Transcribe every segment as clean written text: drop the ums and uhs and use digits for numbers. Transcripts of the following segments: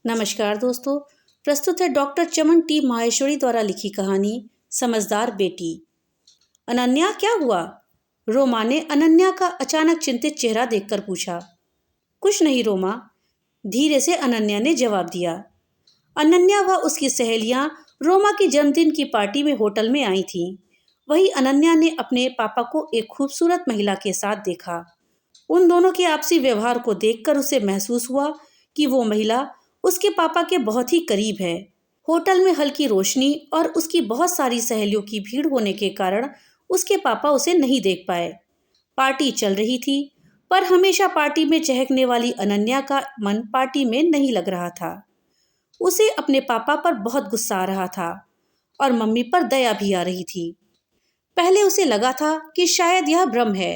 नमस्कार दोस्तों। प्रस्तुत है डॉक्टर चमन टी माहेश्वरी द्वारा लिखी कहानी समझदार बेटी। अनन्या, क्या हुआ? रोमा ने अनन्या का अचानक चिंतित चेहरा देखकर पूछा। कुछ नहीं रोमा, धीरे से अनन्या ने जवाब दिया। अनन्या व उसकी सहेलियां रोमा की जन्मदिन की पार्टी में होटल में आई थीं। वहीं अनन्या ने अपने पापा को एक खूबसूरत महिला के साथ देखा। उन दोनों के आपसी व्यवहार को देखकर उसे महसूस हुआ कि वो महिला उसके पापा के बहुत ही करीब है। होटल में हल्की रोशनी और उसकी बहुत सारी सहेलियों की भीड़ होने के कारण उसके पापा उसे नहीं देख पाए। पार्टी चल रही थी, पर हमेशा पार्टी में चहकने वाली अनन्या का मन पार्टी में नहीं लग रहा था। उसे अपने पापा पर बहुत गुस्सा आ रहा था और मम्मी पर दया भी आ रही थी। पहले उसे लगा था कि शायद यह भ्रम है,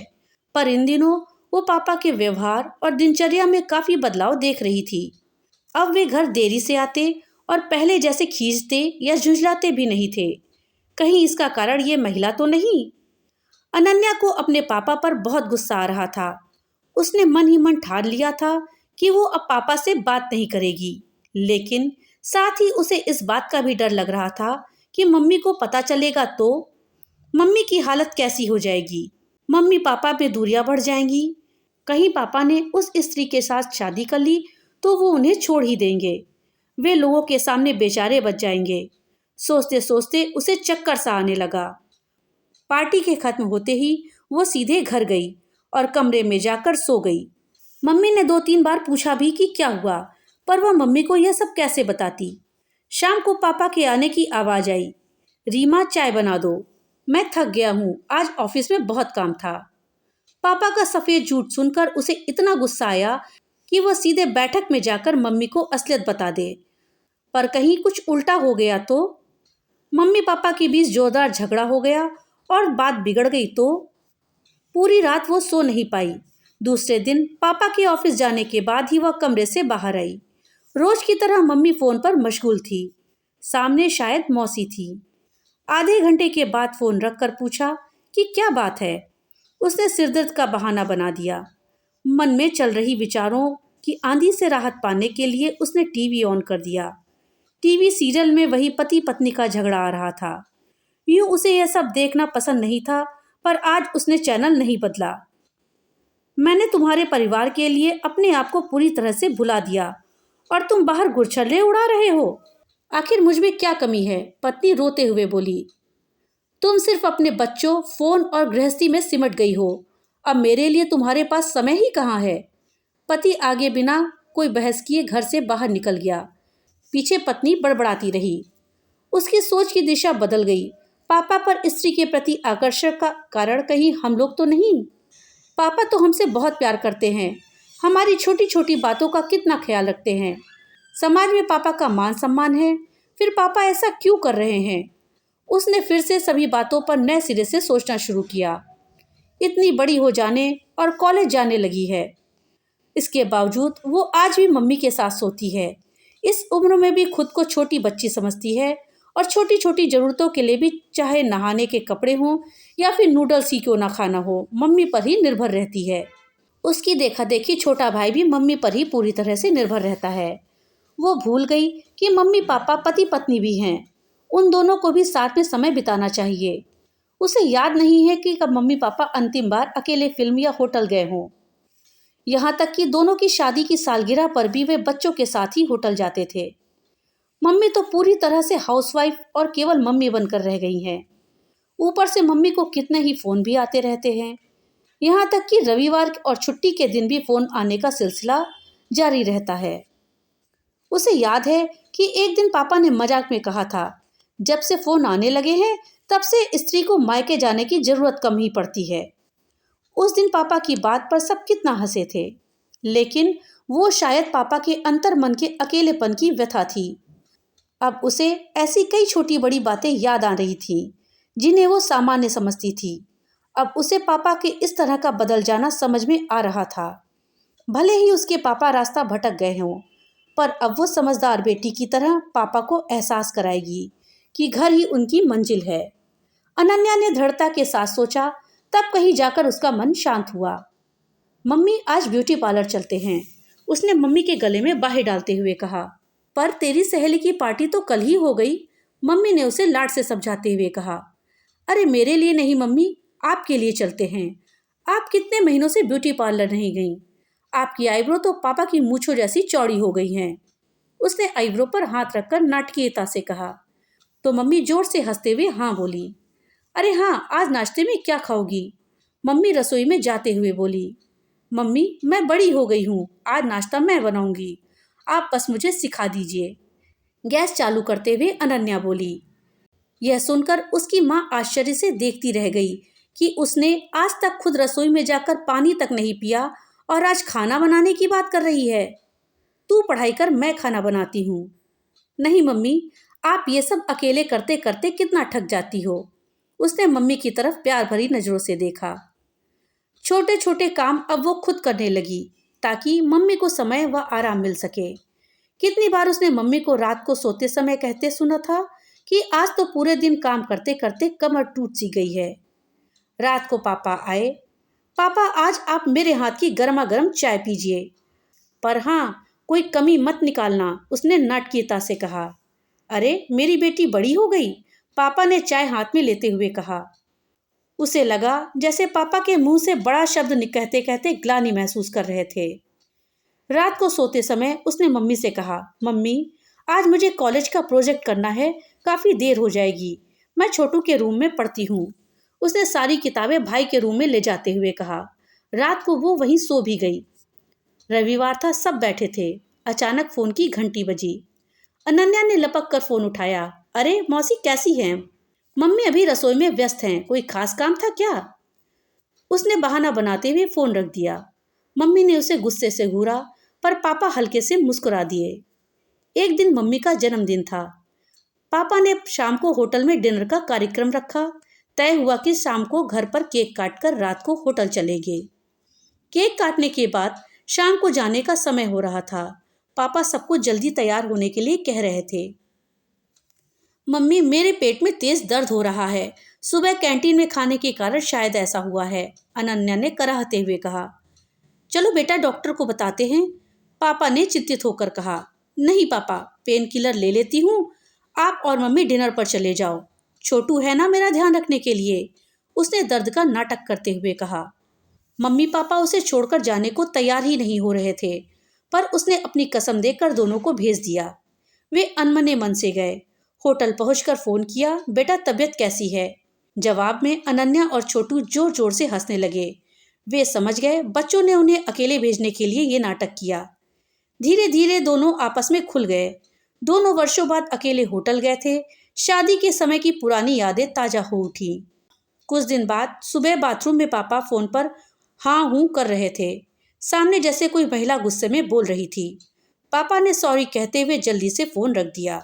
पर इन दिनों वो पापा के व्यवहार और दिनचर्या में काफी बदलाव देख रही थी। अब वे घर देरी से आते और पहले जैसे खींचते या झुंझलाते भी नहीं थे। कहीं इसका कारण ये महिला तो नहीं? अनन्या को अपने पापा पर बहुत गुस्सा आ रहा था। उसने मन ही मन ठान लिया था कि वो अब पापा से बात नहीं करेगी, लेकिन साथ ही उसे इस बात का भी डर लग रहा था कि मम्मी को पता चलेगा तो मम्मी की हालत कैसी हो जाएगी। मम्मी पापा में दूरियां बढ़ जाएंगी। कहीं पापा ने उस स्त्री के साथ शादी कर ली तो वो उन्हें छोड़ ही देंगे। वे लोगों के सामने बेचारे बच जाएंगे। सोचते सोचते उसे चक्कर सा आने लगा। पार्टी के खत्म होते ही वो सीधे घर गई और कमरे में जाकर सो गई। मम्मी ने 2-3 बार पूछा भी कि क्या हुआ, पर वह मम्मी को यह सब कैसे बताती। शाम को पापा के आने की आवाज आई। रीमा, चाय बना दो, मैं थक गया हूँ, आज ऑफिस में बहुत काम था। पापा का सफेद झूठ सुनकर उसे इतना गुस्सा आया कि वह सीधे बैठक में जाकर मम्मी को असलियत बता दे। पर कहीं कुछ उल्टा हो गया तो? मम्मी पापा के बीच जोरदार झगड़ा हो गया और बात बिगड़ गई तो? पूरी रात वो सो नहीं पाई। दूसरे दिन पापा के ऑफिस जाने के बाद ही वह कमरे से बाहर आई। रोज की तरह मम्मी फोन पर मशगूल थी। सामने शायद मौसी थी। आधे घंटे के बाद फोन रखकर पूछा कि क्या बात है। उसने सिरदर्द का बहाना बना दिया। मन में चल रही विचारों की आंधी से राहत पाने के लिए उसने टीवी ऑन कर दिया। टीवी सीरियल में वही पति पत्नी का झगड़ा आ रहा था। यूं उसे यह सब देखना पसंद नहीं था, पर आज उसने चैनल नहीं बदला। मैंने तुम्हारे परिवार के लिए अपने आप को पूरी तरह से भुला दिया और तुम बाहर गुरछल्ले उड़ा रहे हो। आखिर मुझ में क्या कमी है? पत्नी रोते हुए बोली। तुम सिर्फ अपने बच्चों, फोन और गृहस्थी में सिमट गई हो। अब मेरे लिए तुम्हारे पास समय ही कहाँ है? पति आगे बिना कोई बहस किए घर से बाहर निकल गया। पीछे पत्नी बड़बड़ाती रही। उसकी सोच की दिशा बदल गई। पापा पर स्त्री के प्रति आकर्षण का कारण कहीं हम लोग तो नहीं? पापा तो हमसे बहुत प्यार करते हैं, हमारी छोटी छोटी बातों का कितना ख्याल रखते हैं। समाज में पापा का मान सम्मान है, फिर पापा ऐसा क्यों कर रहे हैं? उसने फिर से सभी बातों पर नए सिरे से सोचना शुरू किया। इतनी बड़ी हो जाने और कॉलेज जाने लगी है, इसके बावजूद वो आज भी मम्मी के साथ सोती है। इस उम्र में भी खुद को छोटी बच्ची समझती है और छोटी छोटी जरूरतों के लिए भी, चाहे नहाने के कपड़े हों या फिर नूडल्स ही क्यों ना खाना हो, मम्मी पर ही निर्भर रहती है। उसकी देखा देखी छोटा भाई भी मम्मी पर ही पूरी तरह से निर्भर रहता है। वो भूल गई कि मम्मी पापा पति पत्नी भी हैं। उन दोनों को भी साथ में समय बिताना चाहिए। उसे याद नहीं है कि कब मम्मी पापा अंतिम बार अकेले फिल्म या होटल गए हों। यहाँ तक कि दोनों की शादी की सालगिरह पर भी वे बच्चों के साथ ही होटल जाते थे। मम्मी तो पूरी तरह से हाउसवाइफ और केवल मम्मी बनकर रह गई हैं। ऊपर से मम्मी को कितने ही फोन भी आते रहते हैं। यहाँ तक कि रविवार और छुट्टी के दिन भी फोन आने का सिलसिला जारी रहता है। उसे याद है कि एक दिन पापा ने मजाक में कहा था, जब से फोन आने लगे हैं तब से स्त्री को मायके जाने की जरूरत कम ही पड़ती है। उस दिन पापा की बात पर सब कितना हंसे थे, लेकिन वो शायद पापा के अंतर मन के अकेलेपन की व्यथा थी। अब उसे ऐसी कई छोटी बड़ी बातें याद आ रही थी जिन्हें वो सामान्य समझती थी। अब उसे पापा के इस तरह का बदल जाना समझ में आ रहा था। भले ही उसके पापा रास्ता भटक गए हों, पर अब वो समझदार बेटी की तरह पापा को एहसास कराएगी कि घर ही उनकी मंजिल है। अनन्या ने दृढ़ता के साथ सोचा, तब कहीं जाकर उसका मन शांत हुआ। मम्मी, आज ब्यूटी पार्लर चलते हैं, उसने मम्मी के गले में बाहें डालते हुए कहा। पर तेरी सहेली की पार्टी तो कल ही हो गई, मम्मी ने उसे लाड से समझाते हुए कहा। अरे मेरे लिए नहीं मम्मी, आपके लिए चलते हैं। आप कितने महीनों से ब्यूटी पार्लर नहीं गई। आपकी आईब्रो तो पापा की मूंछों जैसी चौड़ी हो गई हैं। उसने आईब्रो पर हाथ रखकर नाटकीयता से कहा। तो मम्मी जोर से हंसते हुए हाँ बोली। अरे हाँ, आज नाश्ते में क्या खाओगी? मम्मी रसोई में जाते हुए बोली। मम्मी मैं बड़ी हो गई हूँ, आज नाश्ता मैं बनाऊंगी, आप बस मुझे सिखा दीजिए। गैस चालू करते हुए अनन्या बोली। यह सुनकर उसकी माँ आश्चर्य से देखती रह गई कि उसने आज तक खुद रसोई में जाकर पानी तक नहीं पिया और आज खाना बनाने की बात कर रही है। तू पढ़ाई कर, मैं खाना बनाती हूँ। नहीं मम्मी, आप ये सब अकेले करते करते कितना थक जाती हो। उसने मम्मी की तरफ प्यार भरी नजरों से देखा। छोटे छोटे काम अब वो खुद करने लगी ताकि मम्मी को समय व आराम मिल सके। कितनी बार उसने मम्मी को रात को सोते समय कहते सुना था कि आज तो पूरे दिन काम करते करते कमर टूट सी गई है। रात को पापा आए। पापा आज आप मेरे हाथ की गर्मा गर्म चाय पीजिए, पर हाँ कोई कमी मत निकालना, उसने नाटकीयता से कहा। अरे मेरी बेटी बड़ी हो गई, पापा ने चाय हाथ में लेते हुए कहा। उसे लगा जैसे पापा के मुंह से बड़ा शब्द कहते कहते ग्लानि महसूस कर रहे थे। रात को सोते समय उसने मम्मी से कहा, मम्मी आज मुझे कॉलेज का प्रोजेक्ट करना है, काफ़ी देर हो जाएगी, मैं छोटू के रूम में पढ़ती हूँ। उसने सारी किताबें भाई के रूम में ले जाते हुए कहा। रात को वो वहीं सो भी गई। रविवार था, सब बैठे थे। अचानक फ़ोन की घंटी बजी। अनन्या ने लपक कर फ़ोन उठाया। अरे मौसी कैसी हैं? मम्मी अभी रसोई में व्यस्त हैं, कोई खास काम था क्या? उसने बहाना बनाते हुए फ़ोन रख दिया। मम्मी ने उसे गुस्से से घूरा, पर पापा हल्के से मुस्कुरा दिए। एक दिन मम्मी का जन्मदिन था। पापा ने शाम को होटल में डिनर का कार्यक्रम रखा। तय हुआ कि शाम को घर पर केक काटकर रात को होटल चलेंगे। केक काटने के बाद शाम को जाने का समय हो रहा था। पापा सबको जल्दी तैयार होने के लिए कह रहे थे। मम्मी मेरे पेट में तेज दर्द हो रहा है, सुबह कैंटीन में खाने के कारण शायद ऐसा हुआ है, अनन्या ने कराहते हुए कहा। चलो बेटा डॉक्टर को बताते हैं, पापा ने चिंतित होकर कहा। नहीं पापा, पेन किलर ले लेती हूँ, आप और मम्मी डिनर पर चले जाओ, छोटू है ना मेरा ध्यान रखने के लिए, उसने दर्द का नाटक करते हुए कहा। मम्मी पापा उसे छोड़कर जाने को तैयार ही नहीं हो रहे थे, पर उसने अपनी कसम देकर दोनों को भेज दिया। वे अनमने मन से गए। होटल पहुंचकर फ़ोन किया, बेटा तबीयत कैसी है? जवाब में अनन्या और छोटू जोर जोर से हंसने लगे। वे समझ गए बच्चों ने उन्हें अकेले भेजने के लिए ये नाटक किया। धीरे धीरे दोनों आपस में खुल गए। दोनों वर्षों बाद अकेले होटल गए थे। शादी के समय की पुरानी यादें ताज़ा हो उठी। कुछ दिन बाद सुबह बाथरूम में पापा फ़ोन पर हाँ हूँ कर रहे थे। सामने जैसे कोई महिला गुस्से में बोल रही थी। पापा ने सॉरी कहते हुए जल्दी से फ़ोन रख दिया।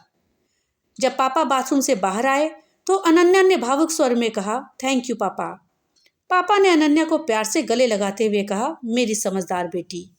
जब पापा बाथरूम से बाहर आए तो अनन्या ने भावुक स्वर में कहा, थैंक यू पापा। पापा ने अनन्या को प्यार से गले लगाते हुए कहा, मेरी समझदार बेटी।